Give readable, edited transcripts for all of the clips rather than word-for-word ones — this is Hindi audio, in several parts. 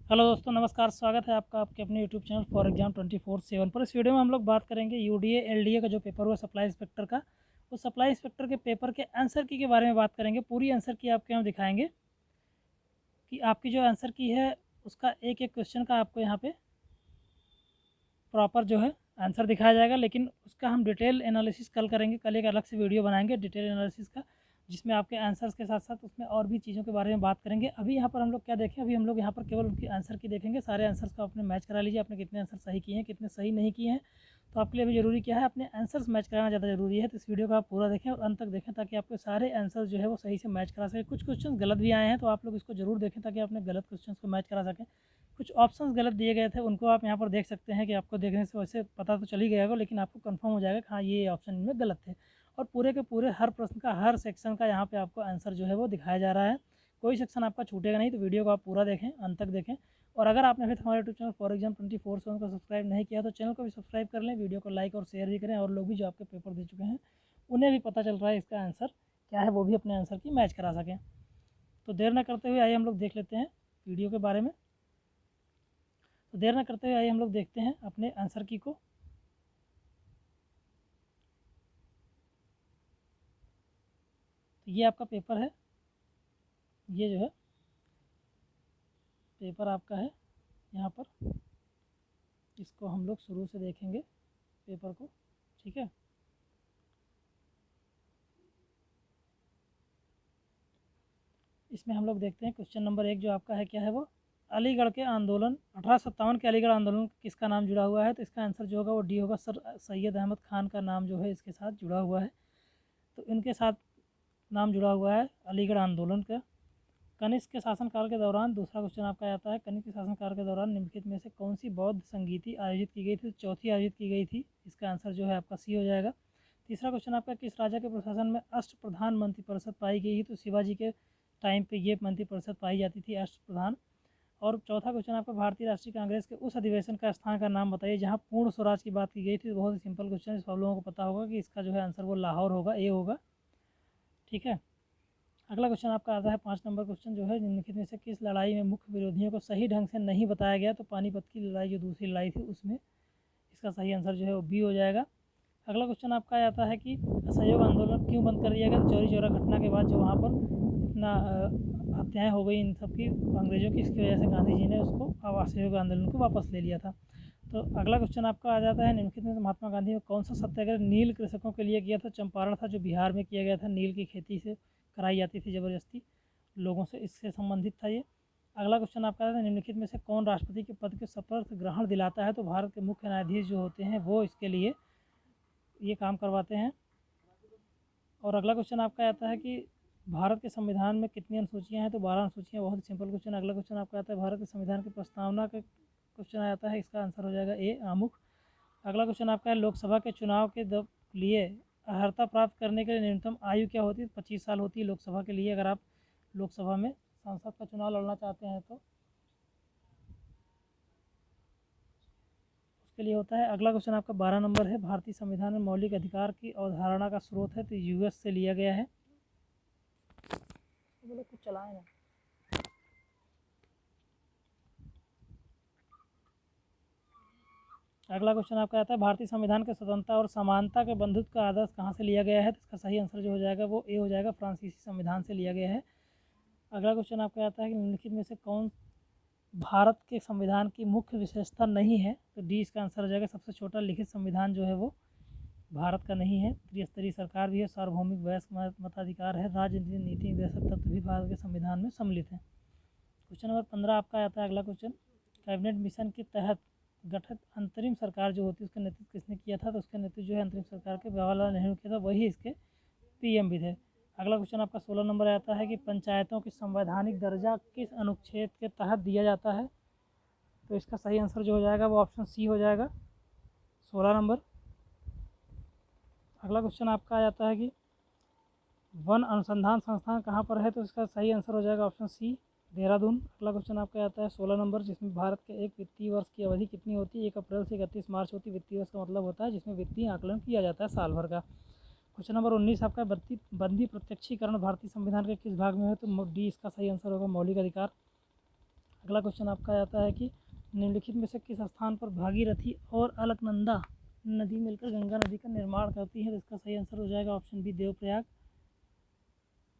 हेलो दोस्तों, नमस्कार। स्वागत है आपका आपके अपने यूट्यूब चैनल फॉर एग्जाम 24/7 पर। इस वीडियो में हम लोग बात करेंगे यूडीए एलडीए का जो पेपर हुआ सप्लाई इंस्पेक्टर का। उस सप्लाई इंस्पेक्टर के पेपर के आंसर की के बारे में बात करेंगे। पूरी आंसर की आपके यहाँ दिखाएंगे कि आपकी जो आंसर की है उसका एक एक क्वेश्चन का आपको यहाँ पे प्रॉपर जो है आंसर दिखाया जाएगा। लेकिन उसका हम डिटेल एनालिसिस कल करेंगे। कल एक अलग से वीडियो बनाएंगे डिटेल एनालिसिस का, जिसमें आपके आंसर्स के साथ साथ उसमें और भी चीज़ों के बारे में बात करेंगे। अभी यहाँ पर हम लोग क्या देखें, अभी हम लोग यहाँ पर केवल उनकी आंसर की देखेंगे। सारे आंसर्स को आपने मैच करा लीजिए, आपने कितने आंसर सही किए हैं, कितने सही नहीं किए हैं। तो आपके लिए अभी ज़रूरी क्या है, अपने आंसर्स मैच कराना ज़्यादा ज़रूरी है। तो इस वीडियो को आप पूरा देखें और अंत तक देखें, ताकि आपके सारे आंसर जो है वो सही से मैच करा सकें। कुछ क्वेश्चन गलत भी आए हैं, तो आप लोग इसको जरूर देखें ताकि आपने गलत क्वेश्चन को मैच करा सकें। कुछ ऑप्शंस गलत दिए गए थे, उनको आप यहाँ पर देख सकते हैं कि आपको देखने से वैसे पता तो चल ही गया होगा, लेकिन आपको कंफर्म हो जाएगा कि हाँ ये ऑप्शन इनमें गलत थे। और पूरे के पूरे हर प्रश्न का, हर सेक्शन का यहाँ पे आपको आंसर जो है वो दिखाया जा रहा है। कोई सेक्शन आपका छूटेगा नहीं। तो वीडियो को आप पूरा देखें, अंत तक देखें। और अगर आपने अभी तक हमारे यूट्यूब चैनल फॉर एग्जाम 24/7 को सब्सक्राइब नहीं किया तो चैनल को भी सब्सक्राइब कर लें, वीडियो को लाइक और शेयर भी करें। और लोग भी जो आपके पेपर दे चुके हैं उन्हें भी पता चल रहा है इसका आंसर क्या है, वो भी अपने आंसर की मैच करा सकें। तो देर न करते हुए आइए हम लोग देख लेते हैं वीडियो के बारे में। तो देर न करते हुए आइए हम लोग देखते हैं अपने आंसर की को। तो ये आपका पेपर है, ये जो है पेपर आपका है यहाँ पर। इसको हम लोग शुरू से देखेंगे पेपर को, ठीक है। इसमें हम लोग देखते हैं क्वेश्चन नंबर 1 जो आपका है क्या है वो, अलीगढ़ के आंदोलन 1857 के अलीगढ़ आंदोलन किसका नाम जुड़ा हुआ है। तो इसका आंसर जो होगा वो डी होगा। सर सैयद अहमद खान का नाम जो है इसके साथ जुड़ा हुआ है। तो इनके साथ नाम जुड़ा हुआ है अलीगढ़ आंदोलन का। कनिष्क के शासनकाल के दौरान, दूसरा क्वेश्चन आपका आता है, कनिष्क के शासनकाल के दौरान निम्नलिखित में से कौन सी बौद्ध संगीति आयोजित की गई थी। तो चौथी आयोजित की गई थी। इसका आंसर जो है आपका सी हो जाएगा। तीसरा क्वेश्चन आपका, किस राजा के प्रशासन में अष्टप्रधान मंत्रिपरिषद पाई गई है। तो शिवाजी के टाइम पे ये मंत्रिपरिषद पाई जाती थी अष्टप्रधान। और चौथा क्वेश्चन आपका, भारतीय राष्ट्रीय कांग्रेस के उस अधिवेशन का स्थान का नाम बताइए जहाँ पूर्ण स्वराज की बात की गई थी। तो बहुत ही सिंपल क्वेश्चन है, सब लोगों को पता होगा कि इसका जो है आंसर वो लाहौर होगा, ए होगा, ठीक है। अगला क्वेश्चन आपका आता है 5 नंबर क्वेश्चन जो है, निम्नलिखित में से किस लड़ाई में मुख्य विरोधियों को सही ढंग से नहीं बताया गया। तो पानीपत की लड़ाई जो दूसरी लड़ाई थी उसमें इसका सही आंसर जो है वो बी हो जाएगा। अगला क्वेश्चन आपका आता है कि असहयोग आंदोलन क्यों बंद कर दिया गया। तो चौरी चौरा घटना के बाद जो वहाँ पर इतना हत्याएँ हो गई इन सब की अंग्रेज़ों की, इसकी वजह से गांधी जी ने उसको असहयोग आंदोलन को वापस ले लिया था। तो अगला क्वेश्चन आपका आ जाता है, निम्नलिखित में से महात्मा गांधी ने कौन सा सत्याग्रह नील कृषकों के लिए किया था। चंपारण था, जो बिहार में किया गया था। नील की खेती से कराई जाती थी ज़बरदस्ती लोगों से, इससे संबंधित था ये। अगला क्वेश्चन आपका है, निम्नलिखित में से कौन राष्ट्रपति के पद के शपथ ग्रहण दिलाता है। तो भारत के मुख्य न्यायाधीश जो होते हैं वो इसके लिए ये काम करवाते हैं। और अगला क्वेश्चन आपका आता है कि भारत के संविधान में कितनी अनुसूचियाँ हैं। तो 12 अनुसूचियाँ। बहुत ही सिंपल क्वेश्चन। अगला क्वेश्चन आपका आता है, भारत के संविधान की प्रस्तावना का क्वेश्चन आता है, इसका आंसर हो जाएगा ए आमुख। अगला क्वेश्चन आपका है, लोकसभा के चुनाव के लिए अर्हता प्राप्त करने के लिए न्यूनतम आयु क्या होती है। 25 साल होती है लोकसभा के लिए, अगर आप लोकसभा में सांसद का चुनाव लड़ना चाहते हैं तो उसके लिए होता है। अगला क्वेश्चन आपका 12 नंबर है, भारतीय संविधान में मौलिक अधिकार की अवधारणा का स्रोत है। तो यूएस से लिया गया है। बोले कुछ चलाए ना। अगला क्वेश्चन आपका आता है, भारतीय संविधान के स्वतंत्रता और समानता के बंधुत्व का आदर्श कहाँ से लिया गया है। तो इसका सही आंसर जो हो जाएगा वो ए हो जाएगा, फ्रांसीसी संविधान से लिया गया है। अगला क्वेश्चन आपका आता है कि निम्नलिखित में से कौन भारत के संविधान की मुख्य विशेषता नहीं है। तो डी इसका आंसर हो जाएगा, सबसे छोटा लिखित संविधान जो है वो भारत का नहीं है। त्रिस्तरीय सरकार भी है, सार्वभौमिक वयस्क मताधिकार है, राजनीति नीति निर्देशक तत्व भी भारत के संविधान में सम्मिलित है। क्वेश्चन नंबर 15 आपका आता है अगला क्वेश्चन, कैबिनेट मिशन के तहत गठित अंतरिम सरकार जो होती है उसका नेतृत्व किसने किया था। तो उसका नेतृत्व जो है अंतरिम सरकार के जवाहरलाल नेहरू किया था, वही इसके पीएम भी थे। अगला क्वेश्चन आपका 16 नंबर आता है कि पंचायतों की संवैधानिक दर्जा किस अनुच्छेद के तहत दिया जाता है। तो इसका सही आंसर जो हो जाएगा वो ऑप्शन सी हो जाएगा, 16 नंबर। अगला क्वेश्चन आपका आ जाता है कि वन अनुसंधान संस्थान कहाँ पर है। तो इसका सही आंसर हो जाएगा ऑप्शन सी, देहरादून। अगला क्वेश्चन आपका आता है 16 नंबर, जिसमें भारत के एक वित्तीय वर्ष की अवधि कितनी होती है। 1 अप्रैल से 31 मार्च होती है। वित्तीय वर्ष का मतलब होता है जिसमें वित्तीय आकलन किया जाता है साल भर का। क्वेश्चन नंबर 19 आपका, बंदी प्रत्यक्षीकरण भारतीय संविधान के किस भाग में है। तो डी इसका सही आंसर होगा, मौलिक अधिकार। अगला क्वेश्चन आपका आता है कि निम्नलिखित में से किस स्थान पर भागीरथी और अलकनंदा नदी मिलकर गंगा नदी का निर्माण करती है, तो इसका सही आंसर हो जाएगा ऑप्शन बी देवप्रयाग।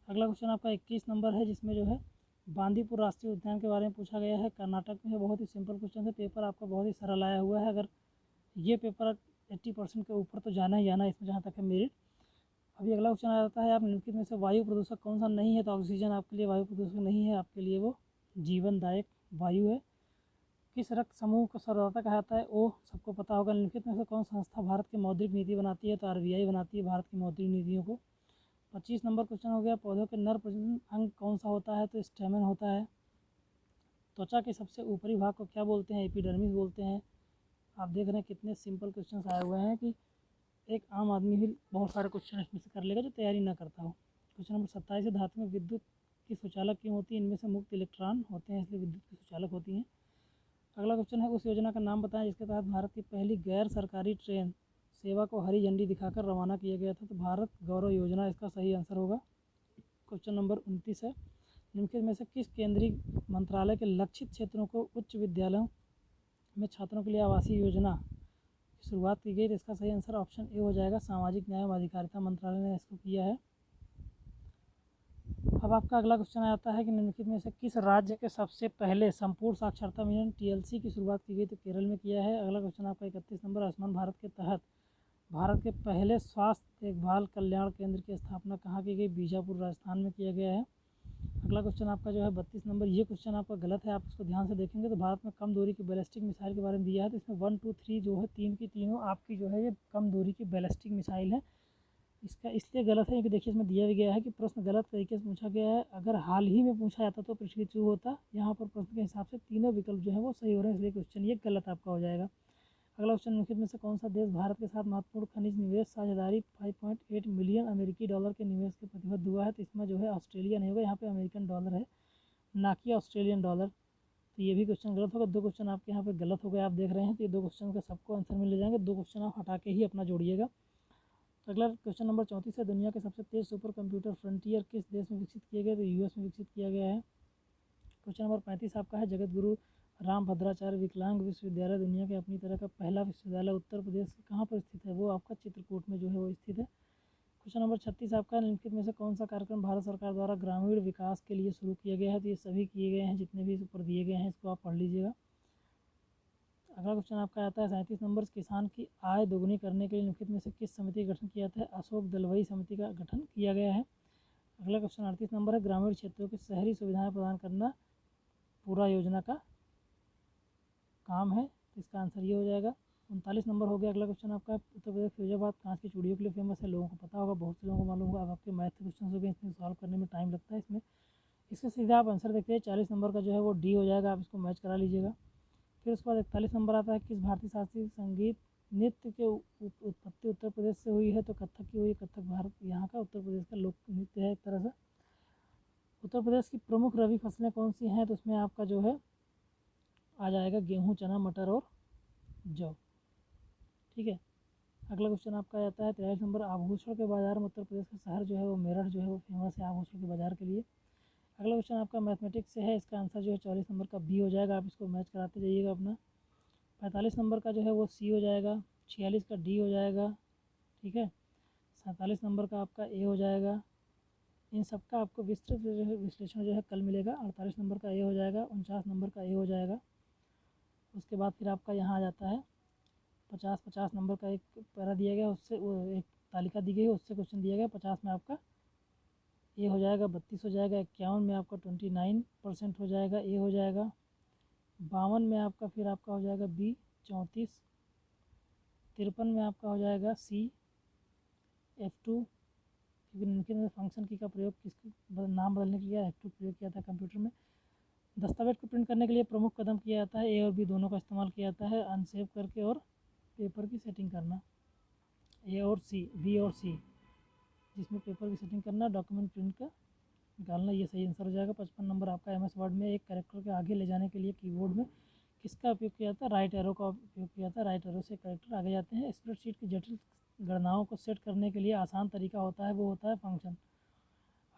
अगला क्वेश्चन आपका 21 नंबर है, जिसमें जो है बांदीपुर राष्ट्रीय उद्यान के बारे में पूछा गया है, कर्नाटक में है। बहुत ही सिंपल क्वेश्चन है, पेपर आपका बहुत ही सरल आया हुआ है। अगर ये पेपर 80% के ऊपर तो जाना ही जाना है इसमें, जहाँ तक है मेरिट। अभी अगला क्वेश्चन आ जाता है, आप निम्नलिखित में से वायु प्रदूषक कौन सा नहीं है, तो ऑक्सीजन आपके लिए वायु प्रदूषक नहीं है, आपके लिए वो जीवनदायक वायु है। किस रक्त समूह को सर्वदाता कहा जाता है, वो सबको पता होगा। निम्नलिखित में से कौन संस्था भारत की मौद्रिक नीति बनाती है, तो आरबीआई बनाती है भारत की मौद्रिक नीतियों को। 25 नंबर क्वेश्चन हो गया, पौधों के नर प्रजनन अंग कौन सा होता है, तो स्टेमन होता है। त्वचा के सबसे ऊपरी भाग को क्या बोलते हैं, एपिडर्मिस बोलते हैं। आप देख रहे हैं कितने सिंपल क्वेश्चन आए हुए हैं कि एक आम आदमी भी बहुत सारे क्वेश्चन इसमें से कर लेगा जो तैयारी ना करता हो। क्वेश्चन नंबर 27 है, धातु में विद्युत की सुचालक क्यों होती है, इनमें से मुक्त इलेक्ट्रॉन होते हैं इसलिए विद्युत की सुचालक होती हैं। अगला क्वेश्चन है, उस योजना का नाम बताएं जिसके तहत भारत की पहली गैर सरकारी ट्रेन सेवा को हरी झंडी दिखाकर रवाना किया गया था, तो भारत गौरव योजना इसका सही आंसर होगा। क्वेश्चन नंबर 29 है, निम्नलिखित में से किस केंद्रीय मंत्रालय के लक्षित क्षेत्रों को उच्च विद्यालयों में छात्रों के लिए आवासीय योजना की शुरुआत की गई, तो इसका सही आंसर ऑप्शन ए हो जाएगा, सामाजिक न्याय एवं अधिकारिता मंत्रालय ने इसको किया है। अब आपका अगला क्वेश्चन आता है कि निम्नलिखित में से किस राज्य के सबसे पहले संपूर्ण साक्षरता मिशन टीएलसी की शुरुआत की गई, तो केरल में किया है। अगला क्वेश्चन आपका 31 नंबर, आयुष्मान भारत के तहत भारत के पहले स्वास्थ्य देखभाल कल्याण केंद्र की स्थापना कहाँ की गई, बीजापुर राजस्थान में किया गया है। अगला क्वेश्चन आपका जो है 32 नंबर, ये क्वेश्चन आपका गलत है, आप इसको ध्यान से देखेंगे तो भारत में कम दूरी की बैलिस्टिक मिसाइल के बारे में दिया है, तो इसमें 1, 2, 3 जो है तीन की तीनों आपकी जो है ये कम दूरी की बैलिस्टिक मिसाइल है। इसका इसलिए गलत है क्योंकि देखिए इसमें दिया भी गया है कि प्रश्न गलत तरीके से पूछा गया है। अगर हाल ही में पूछा जाता तो पृथ्वी 2 होता, यहाँ पर प्रश्न के हिसाब से तीनों विकल्प जो है वो सही हो रहे हैं, इसलिए क्वेश्चन ये गलत आपका हो जाएगा। अगला क्वेश्चन, निम्नलिखित में से कौन सा देश भारत के साथ महत्वपूर्ण खनिज निवेश साझेदारी 5.8 मिलियन अमेरिकी डॉलर के निवेश के प्रतिबद्ध हुआ है, तो इसमें जो है ऑस्ट्रेलिया नहीं होगा, यहाँ पे अमेरिकन डॉलर है ना कि ऑस्ट्रेलियन डॉलर, तो ये भी क्वेश्चन गलत होगा। 2 क्वेश्चन आपके यहाँ पे गलत हो गए, आप देख रहे हैं, तो ये 2 क्वेश्चन का सबको आंसर मिल जाएंगे, 2 क्वेश्चन आप हटा के ही अपना जोड़िएगा। तो अगला क्वेश्चन नंबर 34 है, दुनिया के सबसे तेज सुपर कंप्यूटर फ्रंटियर किस देश में विकसित किए गए, तो यूएस में विकसित किया गया है। क्वेश्चन नंबर 35 आपका है, जगत गुरु राम भद्राचार्य विकलांग विश्वविद्यालय दुनिया के अपनी तरह का पहला विश्वविद्यालय उत्तर प्रदेश कहाँ पर स्थित है, वो आपका चित्रकूट में जो है वो स्थित है। क्वेश्चन नंबर 36 आपका, निम्नलिखित में से कौन सा कार्यक्रम भारत सरकार द्वारा ग्रामीण विकास के लिए शुरू किया गया है, तो ये सभी किए गए हैं जितने भी ऊपर दिए गए हैं, इसको आप पढ़ लीजिएगा। अगला क्वेश्चन आपका आता है 37 नंबर, किसान की आय दोगुनी करने के लिए निम्नलिखित में से किस समिति का गठन किया था है, अशोक दलवई समिति का गठन किया गया है। अगला क्वेश्चन 38 नंबर है, ग्रामीण क्षेत्रों की शहरी सुविधाएं प्रदान करना पूरा योजना का काम है, तो इसका आंसर ये हो जाएगा। 39 नंबर हो गया अगला क्वेश्चन आपका, उत्तर प्रदेश फिरोजाबाद कांच की चूड़ियों के लिए फेमस है, लोगों को पता होगा, बहुत से लोगों को मालूम होगा। अब आपके मैथ के क्वेश्चन हो गए, इसमें सॉल्व करने में टाइम लगता है, इसमें इसके सीधा आप आंसर देखते हैं 40 नंबर का जो है वो डी हो जाएगा, आप इसको मैच करा लीजिएगा। फिर उसके बाद 41 नंबर आता है, किस भारतीय शास्त्रीय संगीत नृत्य के उत्पत्ति उत्तर प्रदेश से हुई है, तो कथक की हुई है। कथक भारत यहाँ का उत्तर प्रदेश का लोक नृत्य है एक तरह से। उत्तर प्रदेश की प्रमुख रबी फसलें कौन सी हैं, तो उसमें आपका जो है आ जाएगा गेहूँ, चना, मटर और जौ, ठीक है। अगला क्वेश्चन आपका आता है 43 नंबर, आभूषण के बाजार में उत्तर प्रदेश का शहर जो है वो मेरठ जो है वो फेमस है आभूषण के बाजार के लिए। अगला क्वेश्चन आपका मैथमेटिक्स से है, इसका आंसर जो है 44 नंबर का बी हो जाएगा, आप इसको मैच कराते जाइएगा अपना। 45 नंबर का जो है वो सी हो जाएगा, 46 का डी हो जाएगा, ठीक है। 47 नंबर का आपका ए हो जाएगा। इन सब का आपको विस्तृत विश्लेषण जो है कल मिलेगा। 48 नंबर का ए हो जाएगा, 49 नंबर का ए हो जाएगा। उसके बाद फिर आपका यहाँ आ जाता है 50 नंबर का एक पैरा दिया गया, उससे वो एक तालिका दी गई है, उससे क्वेश्चन दिया गया। 50 में आपका ए हो जाएगा, 32 हो जाएगा, 51 में आपका 29% हो जाएगा, ए हो जाएगा। 52 में आपका फिर आपका हो जाएगा बी, 34, 53 में आपका हो जाएगा सी, F2, क्योंकि निम्नलिखित में फंक्शन की का प्रयोग किसके नाम बदलने के लिए F2 प्रयोग किया था कंप्यूटर में। दस्तावेज को प्रिंट करने के लिए प्रमुख कदम किया जाता है, ए और बी दोनों का इस्तेमाल किया जाता है, अनसेव करके और पेपर की सेटिंग करना। ए और सी, बी और सी, जिसमें पेपर की सेटिंग करना, डॉक्यूमेंट प्रिंट का निकालना, ये सही आंसर हो जाएगा। 55 नंबर आपका एमएस वर्ड में एक कैरेक्टर के आगे ले जाने के लिए कीबोर्ड में किसका उपयोग किया जाता है, राइट एरो का उपयोग किया जाता है, राइट एरो से कैरेक्टर आगे जाते हैं। स्प्रेडशीट की जटिल गणनाओं को सेट करने के लिए आसान तरीका होता है, वो होता है फंक्शन।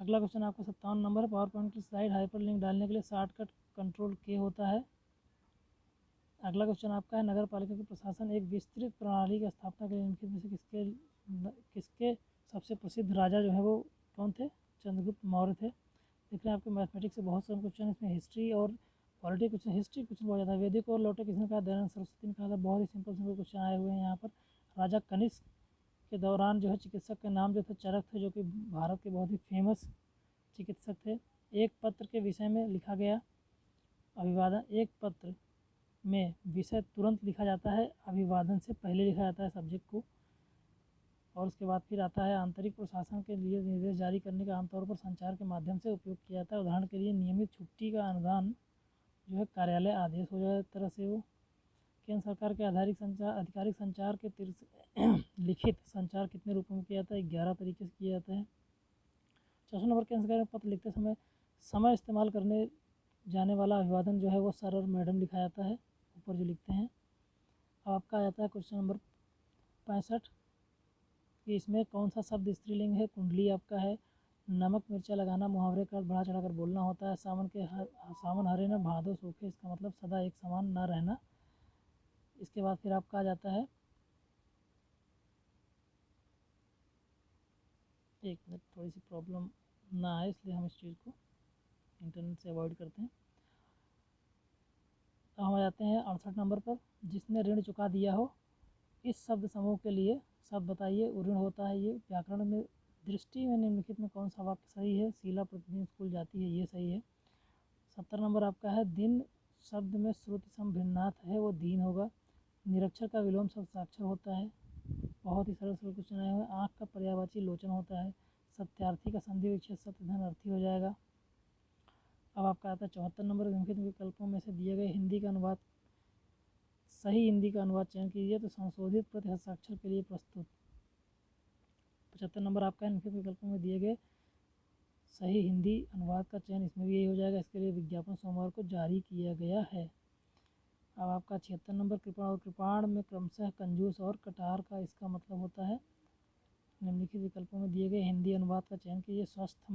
अगला क्वेश्चन आपका 57 नंबर है, पावर पॉइंट की स्लाइड हाइपर लिंक डालने के लिए शॉर्टकट कंट्रोल के होता है। अगला क्वेश्चन आपका है, नगर पालिका के प्रशासन एक विस्तृत प्रणाली की स्थापना के लिए निम्नलिखित में से किसके सबसे प्रसिद्ध राजा जो है वो कौन थे? चंद्रगुप्त मौर्य थे। देख रहे हैं आपके मैथमेटिक्स से बहुत सारे क्वेश्चन, इसमें हिस्ट्री और पॉलिटी क्वेश्चन, हिस्ट्री क्वेश्चन बहुत ज़्यादा। वैदिक और लौटे किसने कहा? दयानंद सरस्वती ने कहा था। बहुत ही सिंपल सिंपल क्वेश्चन आए हुए हैं यहाँ पर। राजा कनिष्क के दौरान जो है चिकित्सक के नाम जो थे चरक थे, जो कि भारत के बहुत ही फेमस चिकित्सक थे। एक पत्र के विषय में लिखा गया अभिवादन, एक पत्र में विषय तुरंत लिखा जाता है, अभिवादन से पहले लिखा जाता है सब्जेक्ट को। और उसके बाद फिर आता है आंतरिक प्रशासन के लिए निर्देश जारी करने का आमतौर पर संचार के माध्यम से उपयोग किया जाता है। उदाहरण के लिए नियमित छुट्टी का अनुदान जो है कार्यालय आदेश हो जाए, तरह से वो। केंद्र सरकार के आधिकारिक संचार के लिखित संचार कितने रूपों में किया जाता है? 11 तरीके से किया जाता है। 64 नंबर केंद्र सरकार में पत्र लिखते समय इस्तेमाल करने जाने वाला अभिवादन जो है वो सर और मैडम लिखा जाता है, ऊपर जो लिखते हैं। अब आपका आ जाता है क्वेश्चन नंबर 65 कि इसमें कौन सा शब्द स्त्रीलिंग है? कुंडली आपका है। नमक मिर्चा लगाना मुहावरे का बढ़ा चढ़ाकर बोलना होता है। सावन हरे न भादो सूखे, इसका मतलब सदा एक समान ना रहना। इसके बाद फिर आपका आ जाता है, एक मिनट, थोड़ी सी प्रॉब्लम ना आए इसलिए हम इस चीज़ को इंटरनेट से अवॉइड करते हैं। तो हम आ जाते हैं 68 नंबर पर, जिसने ऋण चुका दिया हो। इस शब्द समूह के लिए शब्द बताइए। ऋण होता है ये। व्याकरण में दृष्टि में निम्नलिखित में कौन सा वाक्य सही है? शीला प्रतिदिन स्कूल जाती है, ये सही है। 70 नंबर आपका है, दिन शब्द में श्रुति सम भिन्नार्थ है, वो दीन होगा। निरक्षर का विलोम शब्द साक्षर होता है। बहुत ही सरल सरल क्वेश्चन आए हुए हैं। आँख का पर्यायवाची लोचन होता है। सत्यार्थी का संधि विच्छेद सत्यधन अर्थी हो जाएगा। अब आपका आता है 74 नंबर, निम्नलिखित विकल्पों में से दिए गए हिंदी का अनुवाद, सही हिंदी का अनुवाद चयन कीजिए। तो संशोधित प्रति हस्ताक्षर के लिए प्रस्तुत। 75 नंबर आपका है, निम्नलिखित विकल्पों में दिए गए सही हिंदी अनुवाद का चयन, इसमें भी यही हो जाएगा। इसके लिए विज्ञापन सोमवार को जारी किया गया है। अब आपका 76 नंबर, कृपण और कृपाण में क्रमशः कंजूस और कटार का इसका मतलब होता है। निम्नलिखित विकल्पों में दिए गए हिंदी अनुवाद का चयन कीजिए। स्वस्थ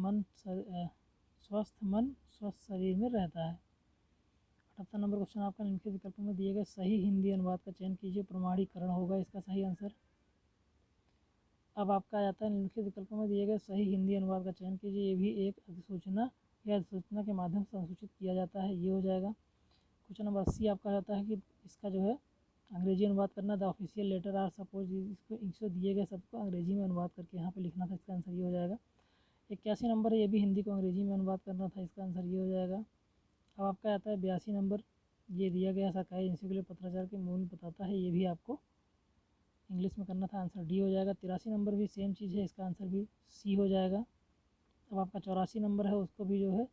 मन स्वस्थ शरीर में रहता है। 78 नंबर क्वेश्चन आपका, निम्नलिखित विकल्पों में दिए गए सही हिंदी अनुवाद का चयन कीजिए। प्रमाणीकरण होगा इसका सही आंसर। अब आपका आ जाता है, निम्नलिखित विकल्पों में दिए गए सही हिंदी अनुवाद का चयन कीजिए। ये भी एक अधिसूचना या अधिसूचना के माध्यम से संसूचित किया जाता है, ये हो जाएगा। क्वेश्चन नंबर 80 आपका आता है कि इसका जो है अंग्रेजी अनुवाद करना। The official letter are suppose, इसको दिए गए सबको अंग्रेजी में अनुवाद करके यहाँ पे लिखना था, इसका आंसर ये हो जाएगा। 81 नंबर है, ये भी हिंदी को अंग्रेजी में अनुवाद करना था, इसका आंसर ये हो जाएगा। अब आपका आता है 82 नंबर, ये दिया गया सरकारी एजेंसी के लिए पत्राचार के मूल बताता है, ये भी आपको इंग्लिश में करना था, आंसर डी हो जाएगा। 83 नंबर भी सेम चीज़ है, इसका आंसर भी सी हो जाएगा। अब आपका 84 नंबर है, उसको भी जो है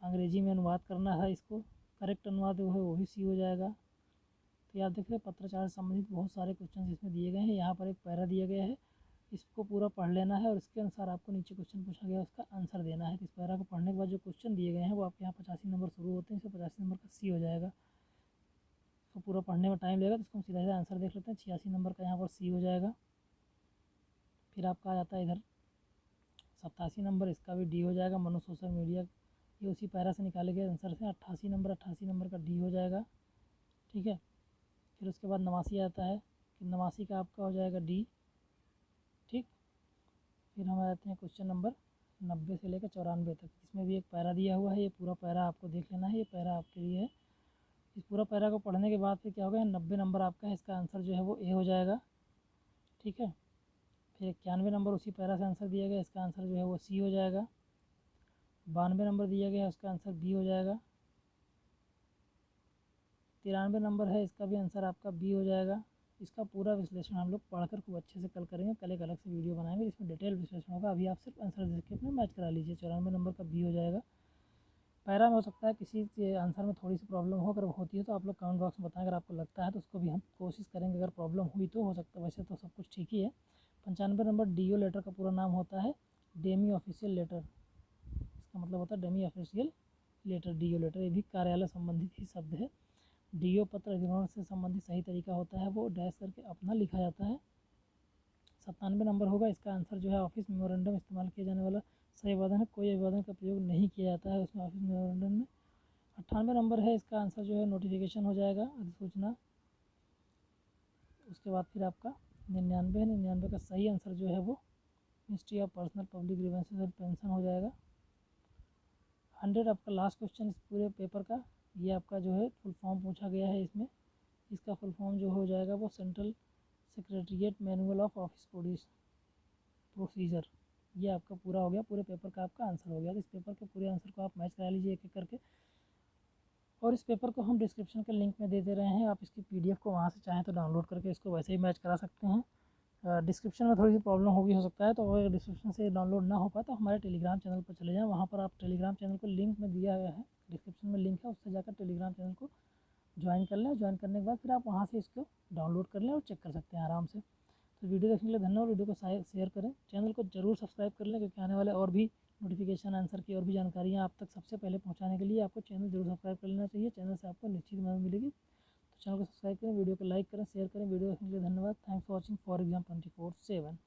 अंग्रेजी में अनुवाद करना है, इसको करेक्ट अनुवाद जो है वो भी सी हो जाएगा। तो याद रखिए पत्राचार से संबंधित बहुत सारे क्वेश्चन इसमें दिए गए हैं। यहाँ पर एक पैरा दिया गया है, इसको पूरा पढ़ लेना है और इसके अनुसार आपको नीचे क्वेश्चन पूछा गया उसका आंसर देना है। तो इस पैरा को पढ़ने के बाद जो क्वेश्चन दिए गए हैं वो आपके यहाँ 85 नंबर शुरू होते हैं, इसमें 85 नंबर का सी हो जाएगा। तो पूरा पढ़ने में टाइम लगेगा, तो इसको हम सीधा सीधा आंसर देख लेते हैं। 86 नंबर का यहाँ पर सी हो जाएगा। फिर आपका आ जाता है इधर 87 नंबर, इसका भी डी हो जाएगा। मनो सोशल मीडिया, ये उसी पैरा से निकाले गए आंसर से। 88 नंबर का डी हो जाएगा, ठीक है। फिर उसके बाद 89 आता है कि 89 का आपका हो जाएगा डी, ठीक। फिर हम आ जाते हैं क्वेश्चन नंबर 90 से लेकर 94 तक, इसमें भी एक पैरा दिया हुआ है, ये पूरा पैरा आपको देख लेना है, ये पैरा आपके लिए है। इस पूरा पैरा को पढ़ने के बाद फिर क्या होगा, 90 नंबर आपका है, इसका आंसर जो है वो ए हो जाएगा, ठीक है। फिर 91 नंबर उसी पैरा से आंसर दिया गया, इसका आंसर जो है वो सी हो जाएगा। 92 नंबर दिया गया है, उसका आंसर बी हो जाएगा। 93 नंबर है, इसका भी आंसर आपका बी हो जाएगा। इसका पूरा विश्लेषण हम लोग पढ़कर खूब अच्छे से कल करेंगे, कल एक अलग से वीडियो बनाएंगे जिसमें डिटेल विश्लेषण होगा। अभी आप सिर्फ आंसर देख के अपने मैच करा लीजिए। 94 नंबर का बी हो जाएगा। पैरा में हो सकता है किसी आंसर में थोड़ी सी प्रॉब्लम हो, अगर होती है तो आप लोग कमेंट बॉक्स में बताएं, अगर आपको लगता है तो उसको भी हम कोशिश करेंगे, अगर प्रॉब्लम हुई तो हो सकता है, वैसे तो सब कुछ ठीक ही है। 95 नंबर डी लेटर का पूरा नाम होता है डेमी ऑफिशियल लेटर, इसका मतलब होता है demi official letter, D letter, ये भी कार्यालय संबंधित ही शब्द है। डी पत्र अधिग्रहण से संबंधित सही तरीका होता है वो डैश करके अपना लिखा जाता है। 97 नंबर होगा, इसका आंसर जो है ऑफिस मेमोरेंडम इस्तेमाल किया जाने वाला सही अभिवादन है, कोई अभिवादन का प्रयोग नहीं किया जाता है उसमें ऑफिस मेमोरेंडम में। 98 नंबर है इसका आंसर जो है नोटिफिकेशन हो जाएगा, अधिसूचना। उसके बाद फिर आपका 99 है, 99 का सही आंसर जो है वो ministry of personnel public grievances and pension हो जाएगा। 100 आपका लास्ट क्वेश्चन इस पूरे पेपर का, ये आपका जो है फुल फॉर्म पूछा गया है इसमें। इसका फुल फॉर्म जो हो जाएगा वो central secretariat manual of office procedure. ये आपका पूरा हो गया, पूरे पेपर का आपका आंसर हो गया। तो इस पेपर के पूरे आंसर को आप मैच करा लीजिए एक एक करके, और इस पेपर को हम डिस्क्रिप्शन के लिंक में दे दे रहे हैं। आप इसकी PDF को वहाँ से चाहें तो डाउनलोड करके इसको वैसे ही मैच करा सकते हैं। डिस्क्रिप्शन में थोड़ी सी प्रॉब्लम होगी हो सकता है, तो अगर डिस्क्रिप्शन से डाउनलोड ना हो पाए तो हमारे टेलीग्राम चैनल पर चले जाएँ। वहाँ पर आप टेलीग्राम चैनल को लिंक में दिया गया है, डिस्क्रिप्शन में लिंक है, उससे जाकर टेलीग्राम चैनल को ज्वाइन कर लें। ज्वाइन करने के बाद फिर आप वहाँ से इसको डाउनलोड कर लें और चेक कर सकते हैं आराम से। तो वीडियो देखने के लिए धन्यवाद। वीडियो को शेयर करें, चैनल को जरूर सब्सक्राइब कर लें, क्योंकि आने वाले और भी नोटिफिकेशन आंसर की और भी जानकारियाँ आप तक सबसे पहले पहुँचाने के लिए आपको चैनल जरूर सब्सक्राइब कर लेना चाहिए। चैनल से आपको निश्चित मदद मिलेगी। तो चैनल को सब्सक्राइब करें, वीडियो को लाइक करें, शेयर करें। वीडियो देखने के लिए धन्यवाद। Thanks for watching for exam 24/7।